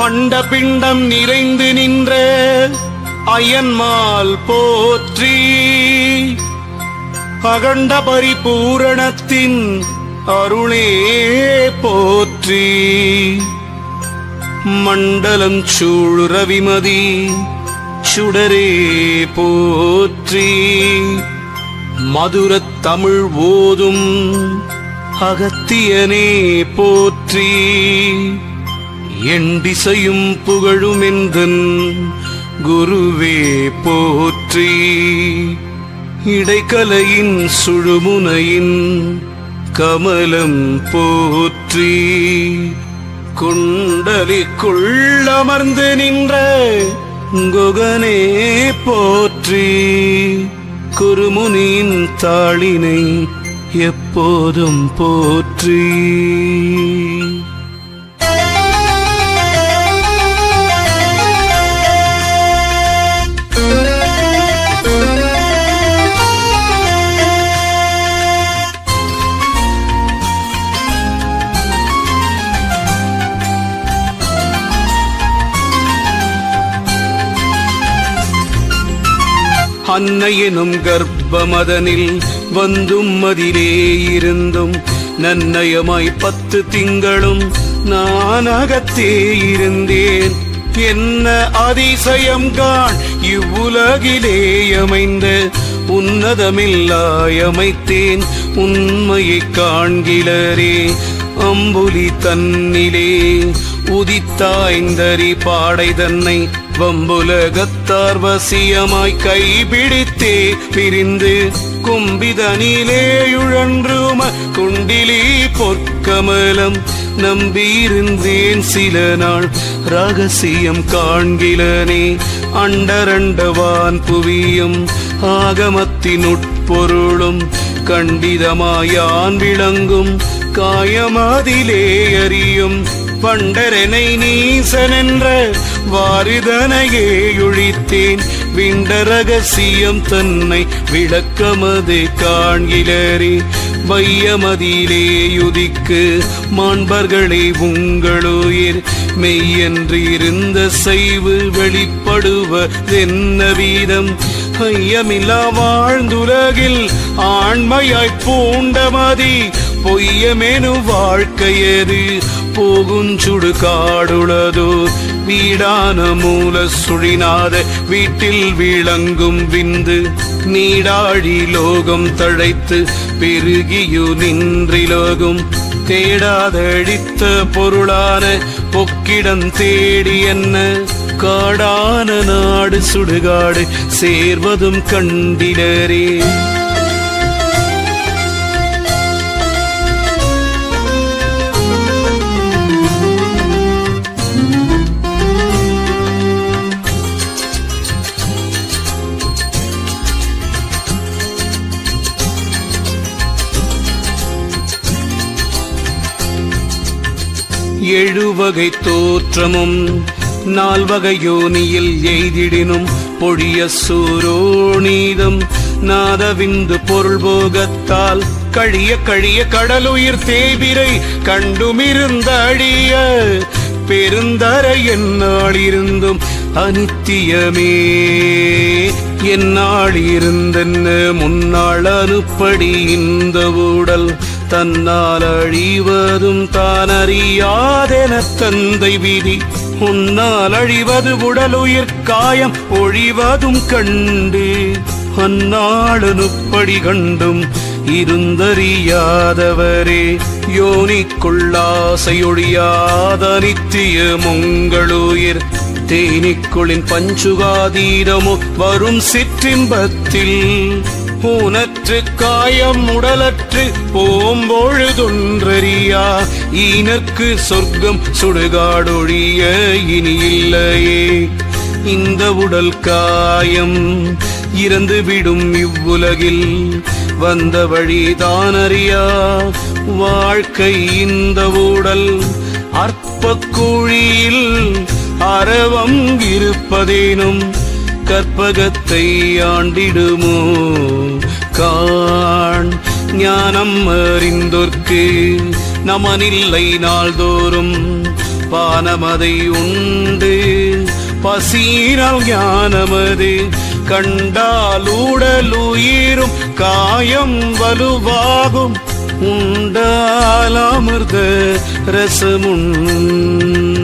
அண்ட பிண்டம் நிறைந்து நின்ற அயன்மால் போற்றி. அகண்ட பரிபூரணத்தின் அருளே போற்றி. மண்டலம் சூழ் ரவிமதி சுடரே போற்றி. மதுரத் தமிழ் ஓதும் அகத்தியனே போற்றி. எண்டிசையும் புகழுமென்றன் குருவே போற்றி. இடைக்கலையின் சுழுமுனையின் கமலம் போற்றி. குண்டலிக்குள் அமர்ந்து நின்ற குகனே போற்றி. குருமுனியின் தாளினை எப்போதும் போற்றி. அன்னையெனும் கர்ப்பமதனில் வந்தும் அதிலே இருந்தும் நன்னயமாய் 10 திங்களும் நான் அகத்தே இருந்தேன். என்ன அதிசயம் காண் இவ்வுலகிலே அமைந்த உன்னதமில்லாயமைத்தேன் உண்மையை காண்கிலரே. அம்புலி தன்னிலே உதித்தாய்ந்தரி பாடை தன்னை வம்புலகத்தார் வசியமாய் கைபிடித்தே பிரிந்து கும்பிதனிலே உழன்றும குண்டிலி பொற்கமலம் நம்பியிருந்தேன் சில நாள் ரகசியம் காண்கிலனே. அண்டரண்டவான் புவியும் ஆகமத்தின் உட்பொருளும் கண்டிதமாயான் விளங்கும் காயமாதிலே அறியும் பண்டரனை நீசனென்ற வாரிதனையே ஒழித்தேன். விண்ட ரகசியம் தன்னை விளக்கமது காண்கிலரே. வையமதிலே யுதிக்கு மாண்பர்களே உங்களுயிர் மெய்யன்று இருந்த செய்வு வெளிப்படுவதென்ன வீதம். ஐயமில்லா வாழ்ந்துலகில் ஆண்மையாய் பூண்டமதி பொய்யமெனு வாழ்க்கையது போகுஞ்சுடு காடுளதோ. வீடான மூல சுழிநாத வீட்டில் விளங்கும் விந்து நீடாழி லோகம் தழைத்து பெருகியு நின்றிலோகும். தேடாதழித்த பொருளான பொக்கிடம் தேடி என்ன காடான நாடு சுடுகாடு சேர்வதும் கண்டிலரே. எழுவகை தோற்றமும் 4 வகை யோனியில் எய்திடினும் பொழிய சூரோணீதம் நாதவிந்து பொருள் போகத்தால் கழிய கழிய கடலுயிர் தேவிரை கண்டுமிருந்த அழிய பெருந்தரை என்னாளிருந்தும் அனித்தியமே. என்னாளிருந்தென்ன முன்னாள் அனுப்படி இந்த ஊடல் தன்னால் அழிவதும் தான் அறியாதென தந்தை விதி. உன்னால் அழிவது உடலுயிர் காயம் ஒழிவதும் கண்டு அந்நாளனுப்படி கண்டும் இருந்தறியாதவரே. யோனிக்குள்ளாசையொழியாத நித்தியம் உங்களுயிர் தேனிக்குளின் பஞ்சுகாதீரமோ வரும் சிற்றின்பத்தில் ஊனற்று காயம் உடலற்று போம்பொழுதொன்றறியா ஈனற்கு சொர்க்கம் சுடுகாடொழிய இனி இல்லையே. இந்த உடல் காயம் இறந்துவிடும் இவ்வுலகில் வந்த வழிதானறியா வாழ்க்கை இந்த உடல் அற்ப குழியில் அரவம் இருப்பதேனும் கற்பகத்தை ஆண்டிடுமோ காண். ஞானம் அறிந்தோர்க்கு நமனில்லை நாள்தோறும் பானமதை உண்டு பசீரால் ஞானமது கண்டால் உடல் உயிரும் காயம் வலுவாகும் உண்டால் அமிர்த ரசமுண்டு.